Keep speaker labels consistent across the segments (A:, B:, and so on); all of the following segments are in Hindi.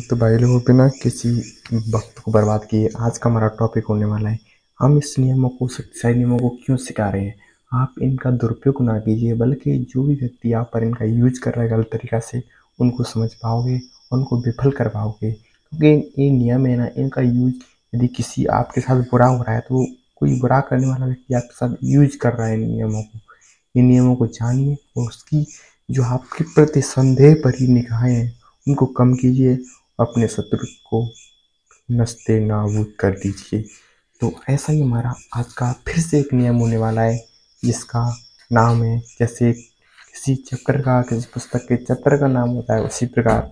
A: तो भाई लोगों बिना किसी वक्त को बर्बाद किए आज का हमारा टॉपिक होने वाला है। हम इस नियमों को शक्तिशाली नियमों को क्यों सिखा रहे हैं। आप इनका दुरुपयोग ना कीजिए, बल्कि जो भी व्यक्ति आप पर इनका यूज कर रहा है गलत तरीका से, उनको समझ पाओगे, उनको विफल कर पाओगे। क्योंकि ये नियम है ना, इनका यूज यदि किसी आपके साथ बुरा हो रहा है तो कोई बुरा करने वाला व्यक्ति आपके साथ यूज कर रहा है इन नियमों को। इन नियमों को जानिए और उसकी जो आपके प्रति संदेह भरी निगाहें हैं उनको कम कीजिए, अपने शत्रु को नस्ते नाबूद कर दीजिए। तो ऐसा ही हमारा आज का फिर से एक नियम होने वाला है, जिसका नाम है, जैसे किसी चैप्टर का, किसी पुस्तक के चैप्टर का नाम होता है, उसी प्रकार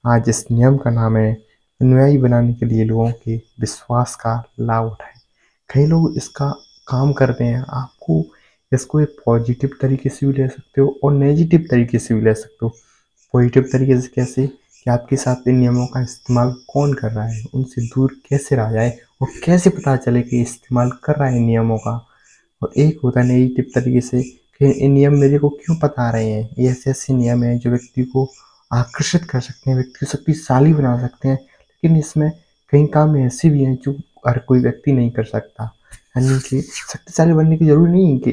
A: आज इस नियम का नाम है अनुयायी बनाने के लिए लोगों के विश्वास का लाभ उठाएं। कई लोग इसका काम करते हैं। आपको इसको एक पॉजिटिव तरीके से भी ले सकते हो और नेगेटिव तरीके से भी ले सकते हो। पॉजिटिव तरीके से कैसे कि आपके साथ इन नियमों का इस्तेमाल कौन कर रहा है, उनसे दूर कैसे रहा जाए और कैसे पता चले कि इस्तेमाल कर रहा है नियमों का। और एक होता है नेगेटिव तरीके से कि इन नियम मेरे को क्यों बता रहे हैं। ये ऐसे ऐसे नियम हैं जो व्यक्ति को आकर्षित कर सकते हैं, व्यक्ति को शक्तिशाली बना सकते हैं, लेकिन इसमें कई काम ऐसे भी हैं जो हर कोई व्यक्ति नहीं कर सकता। यानी कि शक्तिशाली बनने की जरूरी नहीं है कि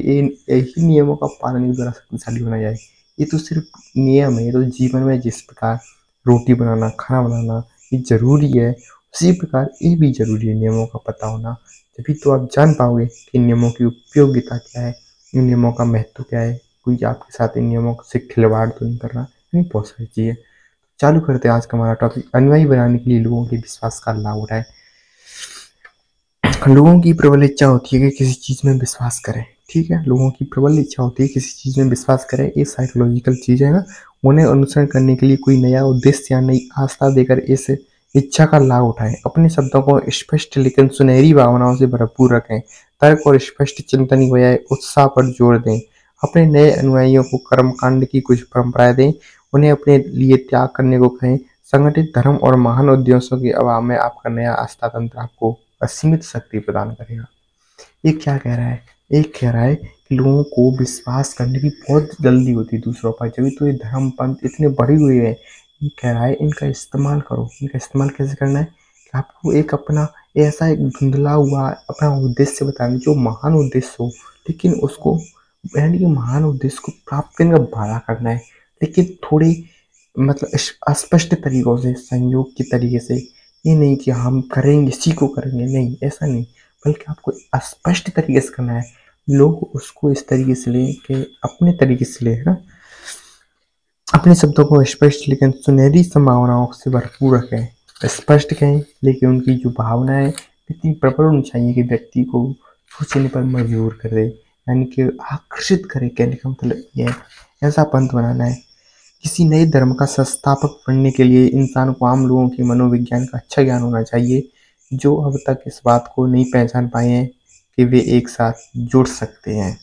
A: यही नियमों का पालन के द्वारा शक्तिशाली बना जाए। ये तो सिर्फ नियम है। ये तो जीवन में जिस प्रकार रोटी बनाना, खाना बनाना ये जरूरी है, उसी प्रकार ये भी जरूरी है नियमों का पता होना। तभी तो आप जान पाओगे कि नियमों की उपयोगिता क्या है, इन नियमों का महत्व क्या है। कोई आपके साथ इन नियमों से खिलवाड़ तो नहीं कर रहा, नहीं बहुत सारी चीजें। चालू करते हैं आज का हमारा टॉपिक, अनुयायी बनाने के लिए लोगों के विश्वास का लाभ उठाए। लोगों की प्रबल इच्छा होती है कि किसी चीज में विश्वास करें। ठीक है, लोगों की प्रबल इच्छा होती है किसी चीज में विश्वास करें। ये साइकोलॉजिकल चीज है ना। उन्हें अनुसरण करने के लिए कोई नया उद्देश्य या नई आस्था देकर इस इच्छा का लाभ उठाएं। अपने शब्दों को स्पष्ट लेकिन सुनहरी भावनाओं से भरपूर रखें। तर्क और स्पष्ट चिंतन की बजाय उत्साह पर जोर दें। अपने नए अनुयायियों को कर्मकांड की कुछ परंपराएं दें। उन्हें अपने लिए त्याग करने को कहें। संगठित धर्म और महान उद्देश्यों के अभाव में आपका नया आस्था तंत्र आपको असीमित शक्ति प्रदान करेगा। ये क्या कह रहा है? एक कह रहा है कि लोगों को विश्वास करने की बहुत जल्दी होती है दूसरों पर, जब तो ये धर्म पंथ इतने बढ़े हुए हैं। ये कह रहा है इनका इस्तेमाल करो। इनका इस्तेमाल कैसे करना है कि आपको एक अपना ऐसा एक धुंधला हुआ अपना उद्देश्य बताना जो महान उद्देश्य हो, लेकिन उसको यानी कि महान उद्देश्य को प्राप्त करने का वादा करना है, लेकिन थोड़े मतलब अस्पष्ट तरीकों से, संयोग के तरीके से। ये नहीं कि हम करेंगे, इसी को करेंगे, नहीं ऐसा नहीं, बल्कि आपको स्पष्ट तरीके से करना है। लोग उसको इस तरीके से लें कि अपने तरीके से ले, है ना। अपने शब्दों को स्पष्ट लेकिन सुनहरी संभावनाओं से भरपूर रखें। स्पष्ट कहें लेकिन उनकी जो भावना है इतनी प्रबल होनी चाहिए कि व्यक्ति को सोचने पर मजबूर कर दे, यानी कि आकर्षित करे। कहने का मतलब ये है, ऐसा पंथ बनाना है। किसी नए धर्म का संस्थापक बनने के लिए इंसान को आम लोगों के मनोविज्ञान का अच्छा ज्ञान होना चाहिए, जो अब तक इस बात को नहीं पहचान पाए हैं कि वे एक साथ जुड़ सकते हैं।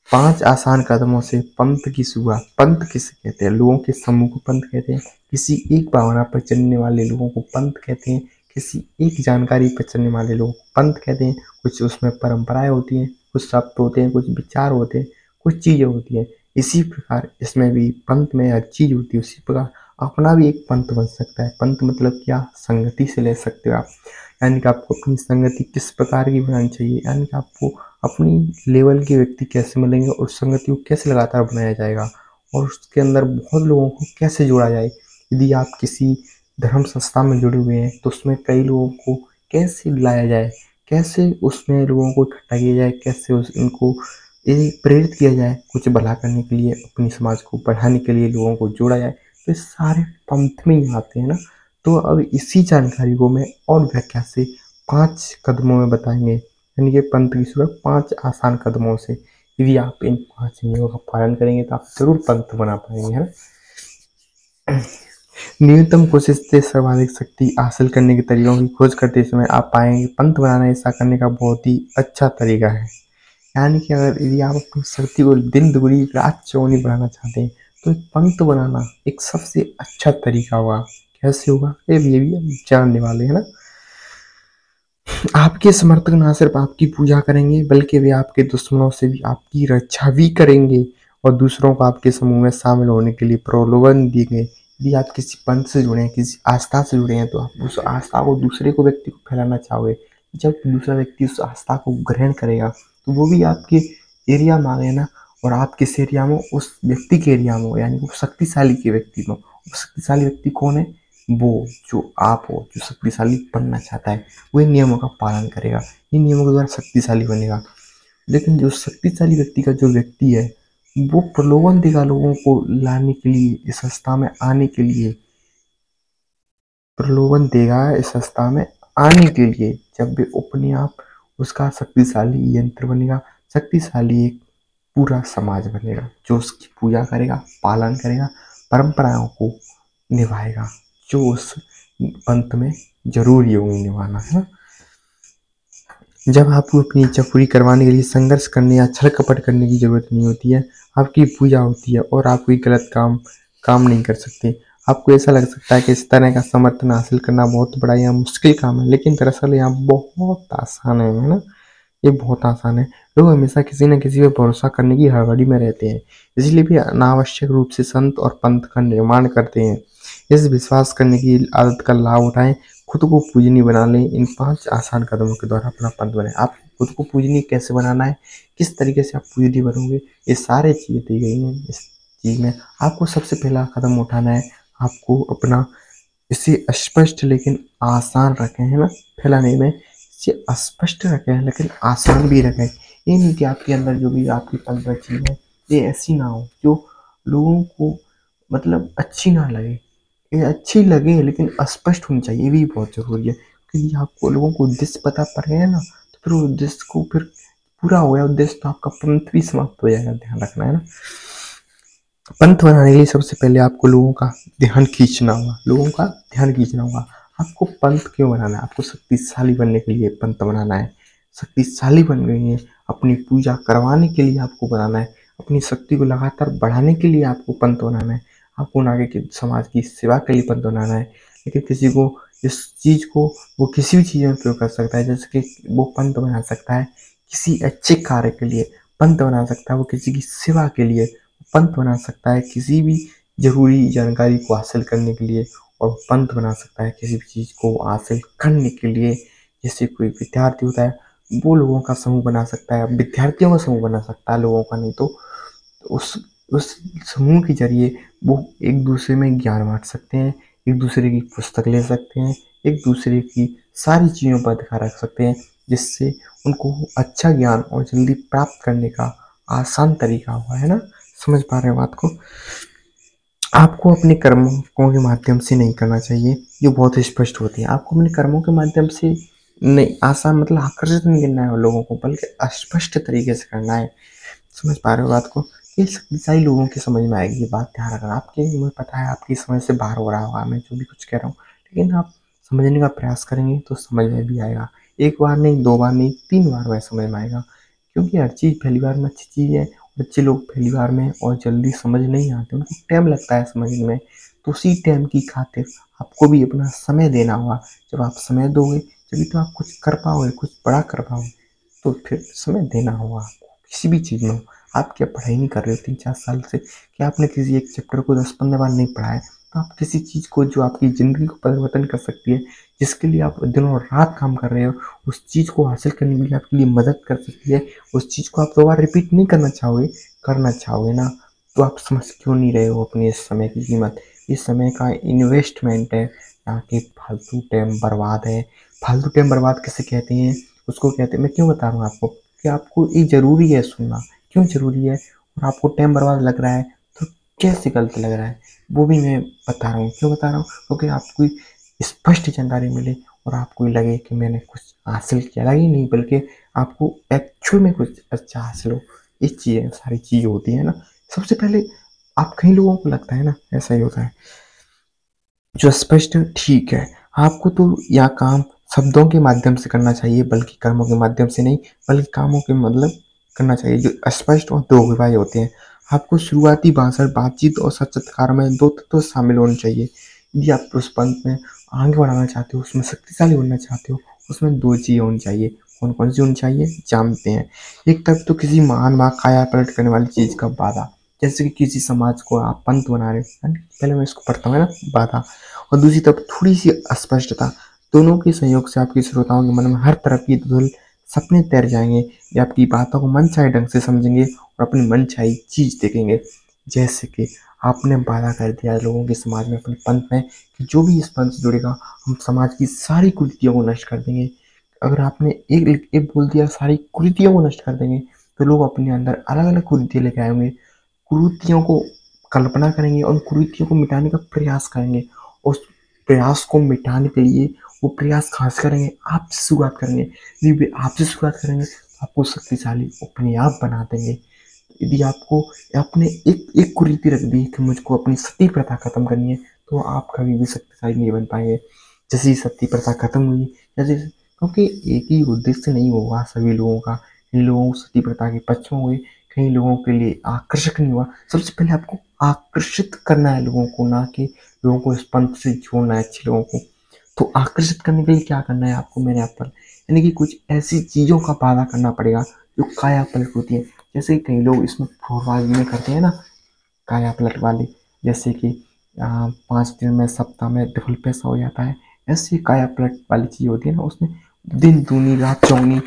A: 5 आसान कदमों से पंथ की शुरुआत। पंथ किसे कहते हैं? लोगों के समूह को पंथ कहते हैं। किसी एक भावना पर चलने वाले लोगों को पंथ कहते हैं। किसी एक जानकारी पर चलने वाले लोगों को पंथ कहते हैं। कुछ उसमें परंपराएं होती हैं, कुछ शब्द होते हैं, कुछ विचार होते हैं, कुछ चीजें होती हैं। इसी प्रकार इसमें भी पंथ में हर चीज होती है। उसी प्रकार अपना भी एक पंथ बन सकता है। पंथ मतलब क्या? संगति से ले सकते हो आप, यानी कि आपको अपनी संगति किस प्रकार की बनानी चाहिए, यानी कि आपको अपनी लेवल के व्यक्ति कैसे मिलेंगे और उस संगति को कैसे लगातार बनाया जाएगा और उसके अंदर बहुत लोगों को कैसे जोड़ा जाए। यदि आप किसी धर्म संस्था में जुड़े हुए हैं तो उसमें कई लोगों को कैसे लाया जाए, कैसे उसमें लोगों को इकट्ठा किया जाए, कैसे उनको ये प्रेरित किया जाए कुछ भला करने के लिए, अपनी समाज को बढ़ाने के लिए लोगों को जोड़ा जाए। तो ये सारे पंथ में ही आते हैं ना। तो अब इसी जानकारी को मैं और व्याख्या से 5 कदमों में बताएंगे, यानी कि पंथ की शुरुआत 5 आसान कदमों से। यदि आप इन 5 नियमों का पालन करेंगे तो आप जरूर पंथ बना पाएंगे, है ना। न्यूनतम कोशिश से सर्वाधिक शक्ति हासिल करने के तरीकों की खोज करते समय आप पाएंगे पंथ बनाना ऐसा करने का बहुत ही अच्छा तरीका है। यानी कि अगर यदि आप अपनी शक्ति को दिन दुगनी रात चौगुनी बढ़ाना चाहते हैं तो एक पंथ बनाना एक सबसे अच्छा तरीका होगा। कैसे होगा ये भी हम जानने वाले हैं ना। आपके समर्थक ना सिर्फ आपकी पूजा करेंगे बल्कि वे आपके दुश्मनों से भी आपकी रक्षा भी करेंगे और दूसरों को आपके समूह में शामिल होने के लिए प्रलोभन देंगे। यदि आप किसी पंथ से जुड़े हैं, किसी आस्था से जुड़े हैं, तो आप उस आस्था को दूसरे को व्यक्ति को फैलाना चाहोगे। जब दूसरा व्यक्ति उस आस्था को ग्रहण करेगा तो वो भी आपके एरिया में आ गए ना, और आप किस एरिया में, उस व्यक्ति के एरिया में हो, यानी वो शक्तिशाली के व्यक्ति में। वो शक्तिशाली व्यक्ति कौन है? वो जो आप हो, जो शक्तिशाली बनना चाहता है, वो इन नियमों का पालन करेगा, इन नियमों के द्वारा शक्तिशाली बनेगा। लेकिन जो शक्तिशाली व्यक्ति का जो व्यक्ति है, वो प्रलोभन देगा लोगों को लाने के लिए, इस संस्था में आने के लिए, प्रलोभन देगा इस संस्था में आने के लिए। जब भी अपने आप उसका शक्तिशाली यंत्र बनेगा, शक्तिशाली एक पूरा समाज बनेगा जो उसकी पूजा करेगा, पालन करेगा, परंपराओं को निभाएगा, जो उस पंथ में जरूरी होगी निभाना, है ना। जब आपको अपनी इच्छा पूरी करवाने के लिए संघर्ष करने या छल कपट करने की जरूरत नहीं होती है, आपकी पूजा होती है और आप कोई गलत काम नहीं कर सकते। आपको ऐसा लग सकता है कि इस तरह का समर्थन हासिल करना बहुत बड़ा या मुश्किल काम है, लेकिन दरअसल यहाँ बहुत आसान है ना। ये बहुत आसान है। लोग हमेशा किसी न किसी पर भरोसा करने की हड़बड़ी में रहते हैं, इसलिए भी अनावश्यक रूप से संत और पंथ का निर्माण करते हैं। इस विश्वास करने की आदत का लाभ उठाएं, खुद को पूजनीय बना लें। इन 5 आसान कदमों के द्वारा अपना पंथ बनाएं। आप खुद को पूजनीय कैसे बनाना है, किस तरीके से आप पूजनीय बनोगे, ये सारे चीज़ें दी गई हैं इस चीज़ में। आपको सबसे पहला कदम उठाना है, आपको अपना इसे स्पष्ट लेकिन आसान रखें, है ना, फैलाने में। इसे स्पष्ट रखें लेकिन आसान भी रखें। ये नहीं कि आपके अंदर जो भी आपकी पंथ चीज़ है, ये ऐसी ना हो जो लोगों को मतलब अच्छी ना लगे। ये अच्छी लगे लेकिन स्पष्ट होनी चाहिए, ये भी बहुत जरूरी है। क्योंकि आपको लोगों को उद्देश्य पता पड़ गया ना, तो फिर उद्देश्य को फिर पूरा हो गया उद्देश्य, तो आपका पंथ भी समाप्त हो जाएगा। ध्यान रखना है ना। पंथ बनाने के लिए सबसे पहले आपको लोगों का ध्यान खींचना होगा, लोगों का ध्यान खींचना होगा। आपको पंथ क्यों बनाना है? आपको शक्तिशाली बनने के लिए पंथ बनाना है। शक्तिशाली बन गई है, अपनी पूजा करवाने के लिए आपको बनाना है, अपनी शक्ति को लगातार बढ़ाने के लिए आपको पंथ बनाना है, आपको आगे के समाज की सेवा के लिए पंथ बनाना है। लेकिन किसी को इस चीज़ को वो किसी भी चीज़ में प्रयोग कर सकता है, जैसे कि वो पंथ बना सकता है किसी अच्छे कार्य के लिए, पंथ बना सकता है वो किसी की सेवा के लिए, पंथ बना सकता है किसी भी जरूरी जानकारी को हासिल करने के लिए, और पंथ बना सकता है किसी भी चीज़ को हासिल करने के लिए। जैसे कोई विद्यार्थी होता है, वो लोगों का समूह बना सकता है, विद्यार्थियों का समूह बना सकता है, लोगों का नहीं। तो उस समूह के जरिए वो एक दूसरे में ज्ञान बांट सकते हैं, एक दूसरे की पुस्तक ले सकते हैं, एक दूसरे की सारी चीज़ों पर ध्यान रख सकते हैं, जिससे उनको अच्छा ज्ञान और जल्दी प्राप्त करने का आसान तरीका हुआ, है ना। समझ पा रहे हो बात को। आपको अपने कर्मों के माध्यम से नहीं करना चाहिए, ये बहुत स्पष्ट होती है। आपको अपने कर्मों के माध्यम से नहीं, आसान मतलब आकर्षित नहीं करना है लोगों को, बल्कि स्पष्ट तरीके से करना है। समझ पा रहे हो बात को। ये शक्तिशाली लोगों की समझ में आएगी, ये बात ध्यान रखना। आपके मुझे पता है आपकी समझ से बाहर हो रहा होगा मैं जो भी कुछ कह रहा हूँ, लेकिन आप समझने का प्रयास करेंगे तो समझ में भी आएगा। एक बार नहीं, 2 बार नहीं, 3 बार वह समझ में आएगा। क्योंकि हर चीज़ पहली बार में अच्छी चीज़ है। बच्चे लोग पहली बार में और जल्दी समझ नहीं आते, उनको टाइम लगता है समझने में। तो उसी टाइम की खातिर आपको भी अपना समय देना होगा। जब आप समय दोगे तभी तो आप कुछ कर पाओगे, कुछ बड़ा कर पाओगे। तो फिर समय देना होगा आपको किसी भी चीज़ में हो। आप क्या पढ़ाई नहीं कर रहे हो 3-4 साल से, कि आपने किसी एक चैप्टर को 10-15 बार नहीं पढ़ा है, तो आप किसी चीज़ को जो आपकी ज़िंदगी को परिवर्तन कर सकती है, जिसके लिए आप दिनों रात काम कर रहे हो, उस चीज़ को हासिल करने के लिए आपके लिए मदद कर सकती है, उस चीज़ को आप दोबारा रिपीट नहीं करना चाहोगे ना, तो आप समझ क्यों नहीं रहे हो अपने इस समय की कीमत। इस समय का इन्वेस्टमेंट है, ना कि फालतू टाइम बर्बाद है। फालतू टाइम बर्बाद किसे कहते हैं? उसको कहते हैं, मैं क्यों बता रहा हूँ आपको कि आपको ये ज़रूरी है सुनना। क्यों ज़रूरी है? और आपको टाइम बर्बाद लग रहा है तो कैसे गलत लग रहा है, वो भी मैं बता रहा हूँ। क्यों बता रहा हूँ? क्योंकि आपको स्पष्ट जानकारी मिले और आपको लगे कि मैंने कुछ हासिल किया, लगे नहीं बल्कि आपको एक्चुअल में कुछ अच्छा हासिल हो। ये चीज़ें सारी चीज़ होती है ना। सबसे पहले आप कई लोगों को लगता है ना, ऐसा ही होता है जो स्पष्ट, ठीक है, आपको तो यह काम शब्दों के माध्यम से करना चाहिए बल्कि कर्मों के माध्यम से नहीं, बल्कि कामों के मतलब करना चाहिए जो स्पष्ट और दोगुभाई होते हैं। आपको शुरुआती भाषण, बातचीत और साक्षात्कार में 2 तत्व शामिल होने चाहिए। यदि आप उस पंथ में आगे बढ़ाना चाहते हो, उसमें शक्तिशाली बनना चाहते हो, उसमें 2 चीज़ें होनी चाहिए। कौन कौन सी होनी चाहिए जानते हैं। एक तत्व तो किसी महान काया पलट करने वाली चीज़ का वादा, जैसे कि किसी समाज को आप पंथ बना रहे हो, है ना? पहले मैं इसको पढ़ता हूँ, है ना, बाधा। और दूसरी तरफ थोड़ी सी अस्पष्टता, दोनों के संयोग से आपके श्रोताओं के मन में हर तरफ की धुल सपने तैर जाएंगे, ये आपकी बातों को मनचाहे ढंग से समझेंगे और अपनी मनचाही चीज देखेंगे। जैसे कि आपने वादा कर दिया लोगों के समाज में, अपने पंथ में, कि जो भी इस पंथ से जुड़ेगा हम समाज की सारी कुरीतियों को नष्ट कर देंगे। अगर आपने एक एक बोल दिया सारी कुरीतियों को नष्ट कर देंगे, तो लोग अपने अंदर अलग अलग कुरीतियां लेके आएंगे, कुरीतियों को कल्पना करेंगे और उन कुरीतियों को मिटाने का प्रयास करेंगे। उस प्रयास को मिटाने के लिए वो प्रयास खास करेंगे, आपसे शुरुआत करेंगे। यदि वे आपसे शुरुआत करेंगे तो आपको शक्तिशाली अपने आप बना देंगे। यदि आपको आपने एक एक कुरीति रख दी कि मुझको अपनी सती प्रथा खत्म करनी है, तो आप कभी भी शक्तिशाली नहीं बन पाएंगे। जैसे ही सती प्रथा खत्म हुई, जैसे, क्योंकि एक ही उद्देश्य नहीं होगा सभी लोगों का। कई लोगों को सती प्रथा के पक्ष में हुए, कई लोगों के लिए आकर्षक नहीं हुआ। सबसे पहले आपको आकर्षित करना है लोगों को, ना कि लोगों को इस पंथ से जोड़ना है अच्छे लोगों को। तो आकर्षित करने के लिए क्या करना है आपको मेरे यहाँ पर, यानी कि कुछ ऐसी चीजों का वादा करना पड़ेगा जो काया पलट होती है। जैसे कई लोग इसमें फ्रॉडबाजी में करते हैं ना, काया पलट वाली, जैसे कि 5 दिन में, सप्ताह में डबल पैसा हो जाता है। ऐसी काया पलट वाली चीज होती है ना, उसमें दिन दूनी रात चौगनी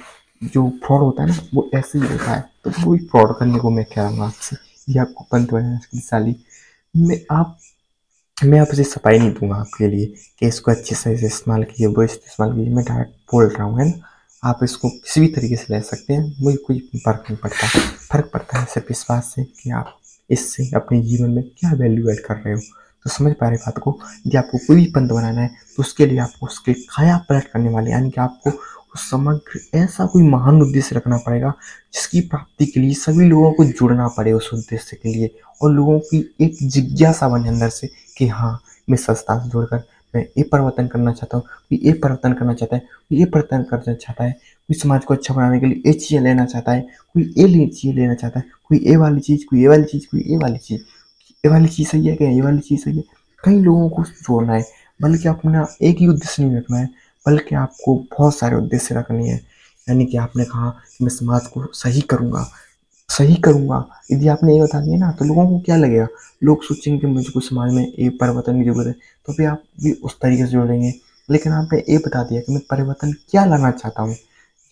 A: जो फ्रॉड होता है ना, वो ऐसे ही होता है। तो वही फ्रॉड करने को मैं कह रहा हूँ आपसे, ये आपको पंत बनाना शक्तिशाली। मैं आप मैं आपसे सफाई नहीं दूंगा आपके लिए कि इसको अच्छे से इस्तेमाल कीजिए, वो इस्तेमाल कीजिए। मैं डायरेक्ट बोल रहा हूँ, है ना। आप इसको किसी भी तरीके से ले सकते हैं, मुझे कोई फर्क नहीं पड़ता। फर्क पड़ता है सिर्फ इस बात से कि आप इससे अपने जीवन में क्या वैल्यू ऐड कर रहे हो। तो समझ पा रहे बात को। यदि आपको कोई भी पंथ बनाना है तो उसके लिए आपको उसके काया पलट करने वाले, यानी कि आपको उस समग्र ऐसा कोई महान उद्देश्य रखना पड़ेगा जिसकी प्राप्ति के लिए सभी लोगों को जुड़ना पड़े उस उद्देश्य के लिए, और लोगों की एक जिज्ञासा बने अंदर से कि हाँ, मैं संस्था से जुड़कर मैं ये परिवर्तन करना चाहता हूँ, कोई ये परिवर्तन करना चाहता है, कोई ये परिवर्तन करना चाहता है, कोई समाज को अच्छा बनाने के लिए ये चीज़ें लेना चाहता है, कोई ये चीज़ लेना चाहता है, कोई ये वाली चीज़, कोई ये वाली चीज़, कोई ये वाली चीज़। ये वाली चीज़ सही है क्या, ये वाली चीज़ सही है। कई लोगों को जोड़ना है, बल्कि अपना एक ही उद्देश्य नहीं रखना है, बल्कि आपको बहुत सारे उद्देश्य रखने हैं। यानी कि आपने कहा कि मैं समाज को सही करूँगा, सही करूँगा। यदि आपने ये बता दिया ना, तो लोगों को क्या लगेगा, लोग सोचेंगे कि मुझको समाज में एक परिवर्तन की जरूरत है, तो फिर आप भी उस तरीके से जुड़ेंगे। लेकिन आपने ये बता दिया कि मैं परिवर्तन क्या लाना चाहता हूँ,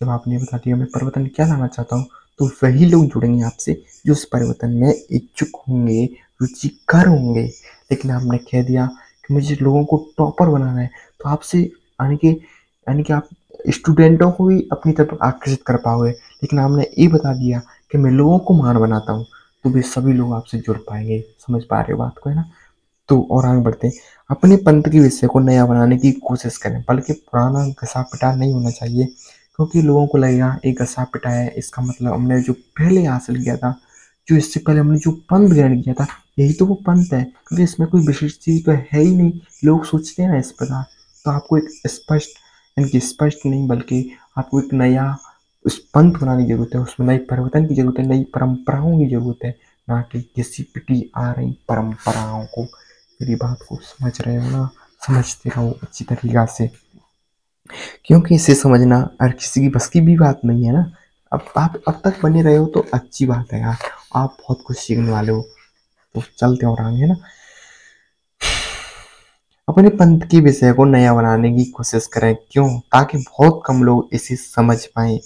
A: जब आपने ये बता दिया मैं परिवर्तन क्या लाना चाहता हूँ, तो वही लोग जुड़ेंगे आपसे जो उस परिवर्तन में इच्छुक होंगे, रुचिकर होंगे। लेकिन आपने कह दिया कि मुझे लोगों को टॉपर बनाना है, तो आपसे यानी कि आप स्टूडेंटों को भी अपनी तरफ आकर्षित कर पाओगे। लेकिन आपने ये बता दिया कि मैं लोगों को महान बनाता हूँ, तो वे सभी लोग आपसे जुड़ पाएंगे। समझ पा रहे हो बात को, है ना। तो और आगे बढ़ते हैं। अपने पंथ के विषय को नया बनाने की कोशिश करें, बल्कि पुराना घसा पिटा नहीं होना चाहिए, क्योंकि लोगों को लगेगा एक घसा पिटा है, इसका मतलब हमने जो पहले हासिल किया था, जो इससे पहले हमने जो पंथ ग्रहण किया था, यही तो वो पंथ है, क्योंकि इसमें कोई विशेष चीज तो है ही नहीं। लोग सोचते हैं ना इस प्रकार। तो आपको एक स्पष्ट, यानी कि स्पष्ट नहीं, बल्कि आपको एक नया उस पंथ बनाने की जरूरत है, उसमें नई परिवर्तन की जरूरत है, नई परंपराओं की जरूरत है, ना कि किसी पिटी आ रही परंपराओं को। मेरी बात को समझ रहे हो ना, समझते रहो अच्छी तरीका से, क्योंकि इसे समझना हर किसी की बस की भी बात नहीं है ना। अब आप अब तक बने रहे हो तो अच्छी बात है यार, आप बहुत कुछ सीखने वाले हो। तो चलते और आगे, है ना। अपने पंथ के विषय को नया बनाने की कोशिश करें, क्यों, ताकि बहुत कम लोग इसे समझ पाए।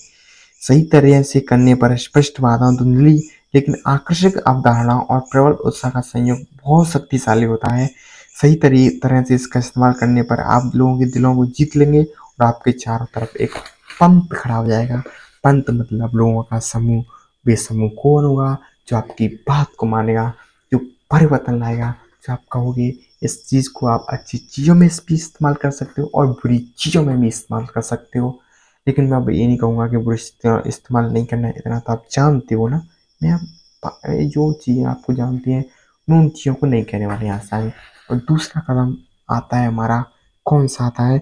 A: सही तरह से करने पर स्पष्ट बाधाओं, धुंधली लेकिन आकर्षक अवधारणाओं और प्रबल उत्साह का संयोग बहुत शक्तिशाली होता है। सही तरह से इसका इस्तेमाल करने पर आप लोगों के दिलों को जीत लेंगे और आपके चारों तरफ एक पंथ खड़ा हो जाएगा। पंथ मतलब लोगों का समूह। वे समूह कौन होगा, जो आपकी बात को मानेगा, जो परिवर्तन लाएगा, जो आप कहोगे इस चीज को आप अच्छी चीजों में भी इस्तेमाल कर सकते हो और बुरी चीजों में भी इस्तेमाल कर सकते हो। लेकिन मैं अब ये नहीं कहूँगा कि बुरा इस्तेमाल नहीं करना है, इतना तो आप जानते हो ना। मैं अब जो चीज़ें आपको जानती हैं, मैं उन चीज़ों को नहीं कहने वाले यहाँ से आगे। और दूसरा कदम आता है हमारा, कौन सा आता है,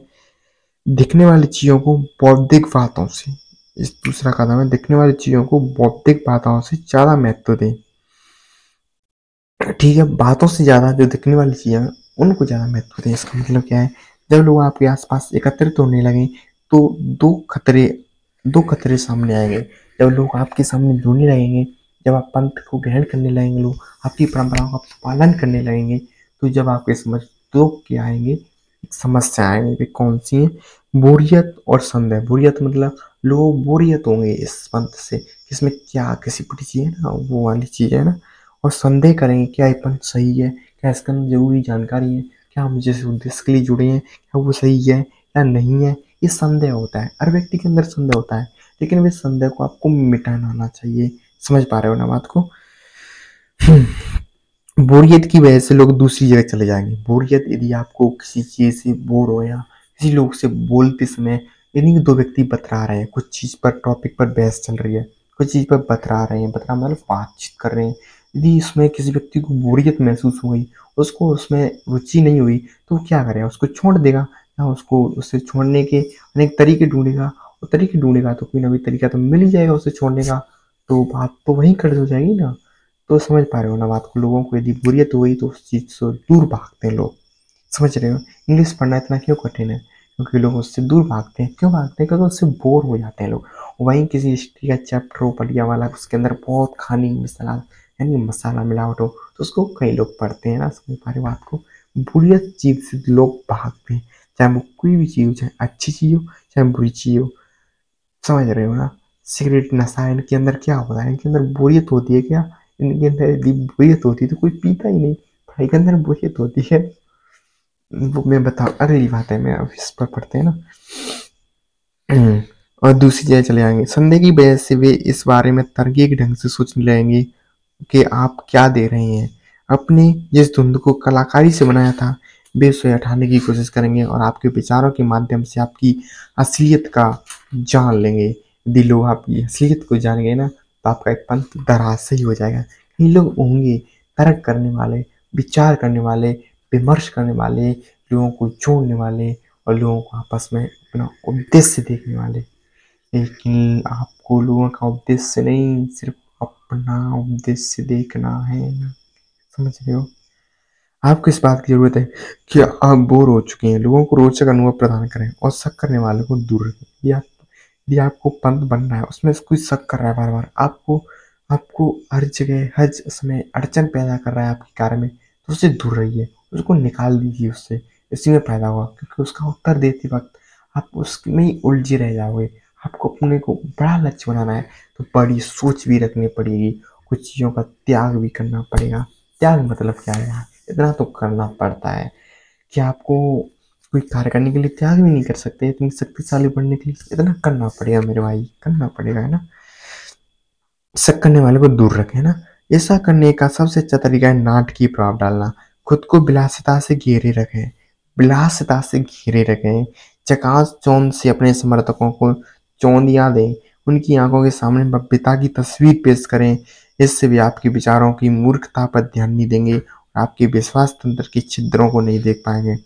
A: दिखने वाली चीज़ों को बौद्धिक बातों से। इस दूसरा कदम है, दिखने वाली चीज़ों को बौद्धिक बातों से ज़्यादा महत्व दें। ठीक है, बातों से ज़्यादा जो दिखने वाली चीज़ें हैं उनको ज़्यादा महत्व दें। इसका मतलब क्या है, जब लोग आपके आसपास एकत्रित होने लगे तो दो खतरे सामने आएंगे। जब लोग आपके सामने जुड़ने लगेंगे, जब आप पंथ को ग्रहण करने लगेंगे, लोग आपकी परंपराओं का पालन करने लगेंगे, तो जब आपके समझ तो क्या आएंगे, समस्या आएंगे। वे कौन सी हैं? बोरियत और संदेह। बोरियत मतलब लोग बोरियत होंगे इस पंथ से, इसमें क्या किसी बड़ी चीज है ना, वो वाली चीज है ना। और संदेह करेंगे, क्या ये पंथ सही है, क्या इसके अंदर जरूरी जानकारी है, क्या हम जिस उद्देश्य के लिए जुड़े हैं क्या वो सही है या नहीं है, ये संदेह होता है। हर व्यक्ति के अंदर संदेह होता है, लेकिन वे संदेह को आपको मिटाना आना चाहिए। समझ पा रहे हो ना बात को? बोरियत की वजह से लोग दूसरी जगह चले जाएंगे। बोरियत, यदि आपको किसी चीज से बोर हो या किसी लोग से बोलते समय यदि दो व्यक्ति बतरा रहे हैं, कुछ चीज पर टॉपिक पर बहस चल रही है, कुछ चीज पर बतरा रहे हैं, बतरा मतलब बातचीत कर रहे हैं, यदि इसमें किसी व्यक्ति को बोरियत महसूस हो गई, उसको उसमें रुचि नहीं हुई, तो वो क्या करेगा? उसको छोड़ देगा या उसको उससे छोड़ने के अनेक तरीके ढूंढेगा। वो तरीके ढूंढेगा तो कोई ना कोई तरीका तो मिल ही जाएगा उसे छोड़ने का, तो बात तो वहीं खड़ी हो जाएगी ना। तो समझ पा रहे हो ना बात को? लोगों को यदि बोरियत हुई तो उस चीज से दूर भागते हैं लोग। समझ रहे हो? इंग्लिश पढ़ना इतना क्यों कठिन है? क्योंकि लोग उससे दूर भागते हैं। क्यों भागते हैं? क्योंकि उससे बोर हो जाते हैं लोग। वहीं किसी हिस्ट्री का चैप्टर हो बढ़िया वाला, उसके अंदर बहुत खाने मसाला यानी मसाला मिलावट हो, तो उसको कई लोग पढ़ते हैं ना। समझ पा रहे हो बात को? बोरियत चीज से लोग भागते हैं, चाहे वो कोई भी चीज हो, चाहे अच्छी चीज हो चाहे बुरी चीज हो। समझ रहे हो ना? सिगरेट, नशा, इनके अंदर क्या होता है? इनके अंदर बोरियत होती है क्या? इनके अंदर यदि बोरियत होती तो कोई पीता ही नहीं। भाई के अंदर बोरियत होती है, वो मैं बताऊँ अगली बात है, मैं अब इस पर पढ़ते हैं ना। और दूसरी जगह चले जाएंगे। संदेह की वजह से वे इस बारे में तार्किक ढंग से सोचने लगेंगे कि आप क्या दे रहे हैं। अपने जिस धुंध को कलाकारी से बनाया था, वे उसे हटाने की कोशिश करेंगे और आपके विचारों के माध्यम से आपकी असलियत का जान लेंगे। यदि लोग आपकी असलियत को जान गए ना, तो आपका एक पंथ धराशायी हो जाएगा। कई लोग होंगे तर्क करने वाले, विचार करने वाले, विमर्श करने वाले, लोगों को जोड़ने वाले और लोगों को आपस में अपना उद्देश्य देखने वाले। लेकिन आपको लोगों का उद्देश्य नहीं, सिर्फ अपना उद्देश्य देखना है। समझ रहे हो? आपको इस बात की जरूरत है कि आप बोर हो चुके हैं। लोगों को रोचक अनुभव प्रदान करें और शक करने वालों को दूर रखें। यदि आपको पंथ बनना है, उसमें कोई शक कर रहा है बार बार, आपको आपको हर जगह हर समय अड़चन पैदा कर रहा है आपके कार्य में, तो उससे दूर रहिए, उसको निकाल दीजिए उससे। इसी में फायदा होगा, क्योंकि उसका उत्तर देते वक्त आप उसमें ही उलझे रह जाओगे। आपको अपने को बड़ा लक्ष्य बनाना है, तो बड़ी सोच भी रखनी पड़ेगी, कुछ चीज़ों का त्याग भी करना पड़ेगा। त्याग मतलब क्या है यार? इतना तो करना पड़ता है कि आपको कोई कार्य करने के लिए त्याग भी नहीं कर सकते, इतनी शक्तिशाली बनने के लिए इतना करना पड़ेगा मेरे भाई, करना पड़ेगा, है ना। शक करने वाले को दूर रखें ना। ऐसा करने का सबसे अच्छा तरीका है नाटकीय प्रभाव डालना। खुद को विलासिता से घेरे रखें, विलासिता से घेरे रखें। चकास चौंध से अपने समर्थकों को चौंधिया दें, उनकी आंखों के सामने भव्यता की तस्वीर पेश करें। इससे वे आपके विचारों की मूर्खता पर ध्यान नहीं देंगे और आपके विश्वास तंत्र के छिद्रों को नहीं देख पाएंगे।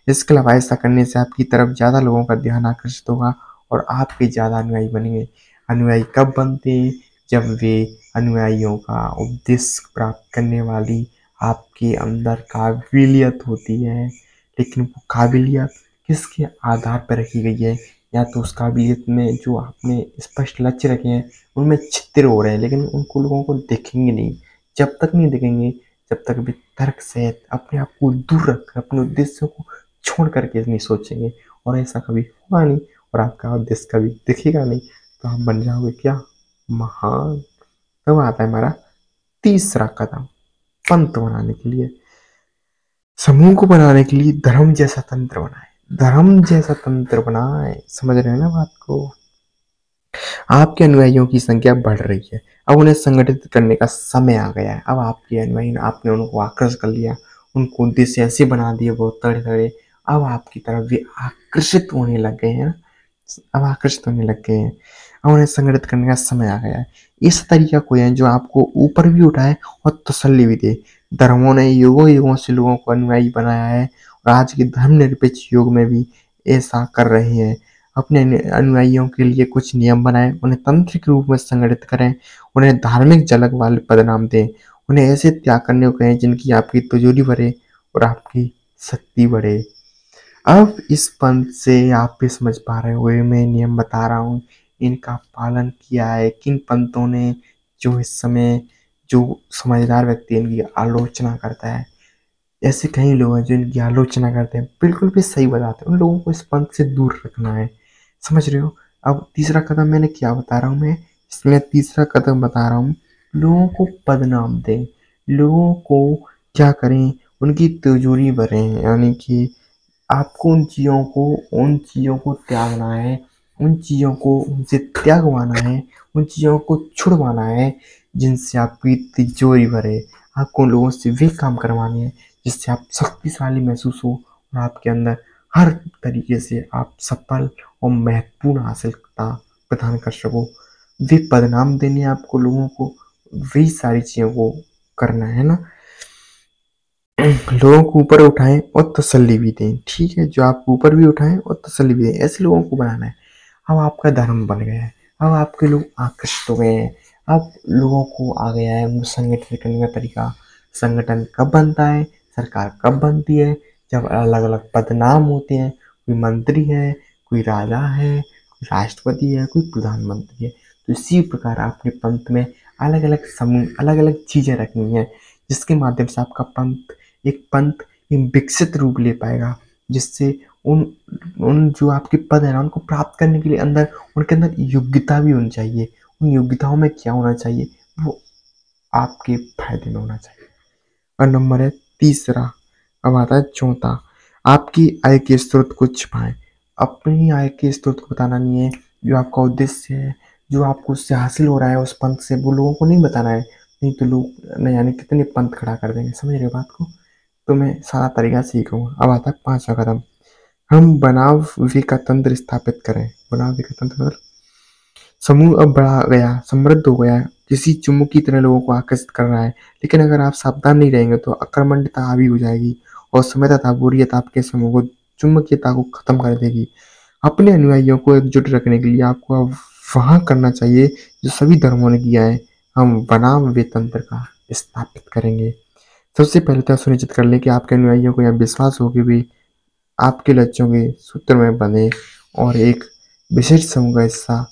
A: इसके अलावा ऐसा करने से आपकी तरफ ज़्यादा लोगों का ध्यान आकर्षित होगा और आपके ज़्यादा अनुयायी बनेंगे। अनुयायी कब बनते हैं? जब वे अनुयायियों का उपदेश प्राप्त करने वाली आपके अंदर काबिलियत होती है। लेकिन वो काबिलियत किसके आधार पर रखी गई है? या तो उस काबिलियत में जो आपने स्पष्ट लक्ष्य रखे हैं उनमें छिद्र हो रहे हैं, लेकिन उनको लोगों को देखेंगे नहीं। जब तक नहीं देखेंगे, जब तक वे तर्क से अपने आप को दूर रखकर अपने उद्देश्यों को छोड़ करके नहीं सोचेंगे, और ऐसा कभी होगा नहीं और आपका उद्देश्य कभी दिखेगा नहीं, तो आप बन जाओगे क्या? महान। तब आता है हमारा तीसरा कदम, पंथ बनाने के लिए, समूह को बनाने के लिए धर्म जैसा तंत्र बनाए। धर्म जैसा तंत्र बनाए। समझ रहे हैं ना बात को? आपके अनुयायियों की संख्या बढ़ रही है, अब उन्हें संगठित करने का समय आ गया है। अब आपके अनुयायी, आपने उनको आकर्षित कर लिया, उनको उद्देश्य ऐसे बना दिए बहुत तगड़े तगड़े, अब आपकी तरफ वे आकर्षित होने लग गए हैं। अब आकर्षित होने लग गए हैं, अब उन्हें संगठित करने का समय आ गया है। इस तरीका कोई है जो आपको ऊपर भी उठाए और तसल्ली भी दे। धर्मों ने युगों युगों से लोगों को अनुयायी बनाया है और आज के धर्मनिरपेक्ष युग में भी ऐसा कर रहे हैं। अपने अनुयायियों के लिए कुछ नियम बनाएं, उन्हें तांत्रिक रूप में संगठित करें, उन्हें धार्मिक झलक वाले पदनाम दें, उन्हें ऐसे त्याग करने को कहें जिनकी आपकी तिजोरी भरे और आपकी शक्ति बढ़े। अब इस पंथ से आप भी समझ पा रहे हो, मैं नियम बता रहा हूँ, इनका पालन किया है किन पंथों ने, जो इस समय जो समझदार व्यक्ति है इनकी आलोचना करता है। ऐसे कई लोग हैं जो इनकी आलोचना करते हैं, बिल्कुल भी सही बताते हैं। उन लोगों को इस पंथ से दूर रखना है, समझ रहे हो। अब तीसरा कदम मैंने क्या बता रहा हूँ, मैं इसमें तीसरा कदम बता रहा हूँ, लोगों को बदनाम दें, लोगों को क्या करें, उनकी तिजोरी भरें, यानी कि आपको उन चीज़ों को त्यागना है, उन चीज़ों को उनसे त्यागवाना है, उन चीज़ों को छुड़वाना है जिनसे आपकी तिजोरी भरे। आपको उन लोगों से वे काम करवाने हैं जिससे आप शक्तिशाली महसूस हो और आपके अंदर हर तरीके से आप सफल और महत्वपूर्ण हासिलता प्रदान कर सको। वे बदनाम देने आपको लोगों को, वही सारी चीज़ों को करना है ना। लोगों को ऊपर उठाएं और तसल्ली भी दें, ठीक है, जो आपको ऊपर भी उठाएं और तसल्ली भी दें, ऐसे लोगों को बनाना है। अब आपका धर्म बन गया है, अब आपके लोग आकृष्ट हो गए हैं, अब लोगों को आ गया है संगठन करने का तरीका। संगठन कब बनता है, सरकार कब बनती है, जब अलग अलग पदनाम होते हैं, कोई मंत्री है, कोई राजा है, कोई राष्ट्रपति है, कोई प्रधानमंत्री है। तो इसी प्रकार आपके पंथ में अलग अलग समूह, अलग अलग चीजें रखनी है, जिसके माध्यम से आपका पंथ एक विकसित रूप ले पाएगा, जिससे उन उन जो आपके पद है ना, उनको प्राप्त करने के लिए उनके अंदर योग्यता भी होनी चाहिए। उन योग्यताओं में क्या होना चाहिए, वो आपके फायदे में होना चाहिए। और नंबर है तीसरा। अब आता है चौथा, आपकी आय के स्रोत को छिपाएं। अपनी आय के स्रोत को बताना नहीं है, जो आपका उद्देश्य है, जो आपको उससे हासिल हो रहा है उस पंथ से, वो लोगों को नहीं बताना है। नहीं तो लोग न जाने कितने पंथ खड़ा कर देंगे, समझ रहे हो बात को। तो मैं सारा तरीका सीखूंगा। अब आता है पांचवा कदम, हम बनाव का तंत्र स्थापित करें। बनाव का तंत्र मतलब समूह अब बढ़ा गया, समृद्ध हो गया, किसी चुम्बक की तरह लोगों को आकर्षित कर रहा है। लेकिन अगर आप सावधान नहीं रहेंगे तो आक्रामकता हावी हो जाएगी और समय तथा बोरियत आपके समूह को, चुंबकीयता को खत्म कर देगी। अपने अनुयायियों को एकजुट रखने के लिए आपको अब वहां करना चाहिए जो सभी धर्मों ने किया है। हम बनाम वे तंत्र का स्थापित करेंगे। सबसे पहले तो सुनिश्चित कर लें कि आपके अनुयायियों को यह विश्वास हो कि वे आपके लक्ष्यों के सूत्र में बंधे और एक विशेष समूह का हिस्सा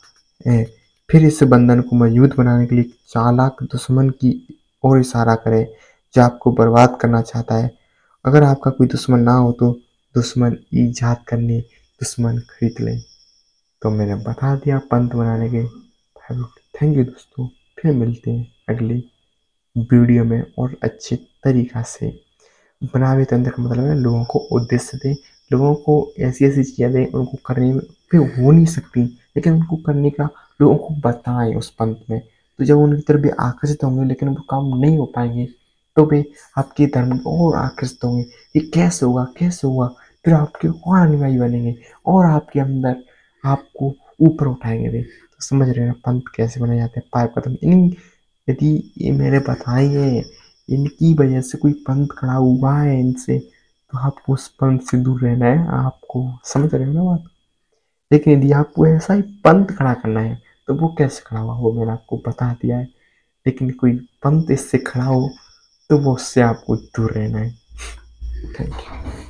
A: है। फिर इस बंधन को मजबूत बनाने के लिए चालाक दुश्मन की ओर इशारा करें जो आपको बर्बाद करना चाहता है। अगर आपका कोई दुश्मन ना हो तो दुश्मन ईजाद करने, दुश्मन खरीद लें। तो मैंने बता दिया पंथ बनाने के फायदे। थैंक यू दोस्तों, फिर मिलते हैं अगली वीडियो में और अच्छे तरीका से। बनावे तंत्र का मतलब है लोगों को उद्देश्य दें, लोगों को ऐसी ऐसी चीज़ें दें उनको करने में फिर हो नहीं सकती, लेकिन उनको करने का लोगों को बताएं उस पंथ में। तो जब उनकी तरफ भी आकर्षित होंगे लेकिन वो काम नहीं हो पाएंगे, तो वे आपके धर्म को और आकर्षित होंगे। ये कैसे होगा, कैसे होगा, फिर आपके और अनुयायी बनेंगे और आपके अंदर आपको ऊपर उठाएंगे वे। तो समझ रहे हैं पंथ कैसे बनाए जाते हैं, 5 कदम। इन यदि ये मैंने बताई है, इनकी वजह से कोई पंथ खड़ा हुआ है इनसे, तो आपको उस पंथ से दूर रहना है। आपको समझ रहे हो ना बात। लेकिन यदि आपको ऐसा ही पंथ खड़ा करना है तो वो कैसे खड़ा हुआ, वो मैंने आपको बता दिया है। लेकिन कोई पंथ इससे खड़ा हो तो वो उससे आपको दूर रहना है। Thank you.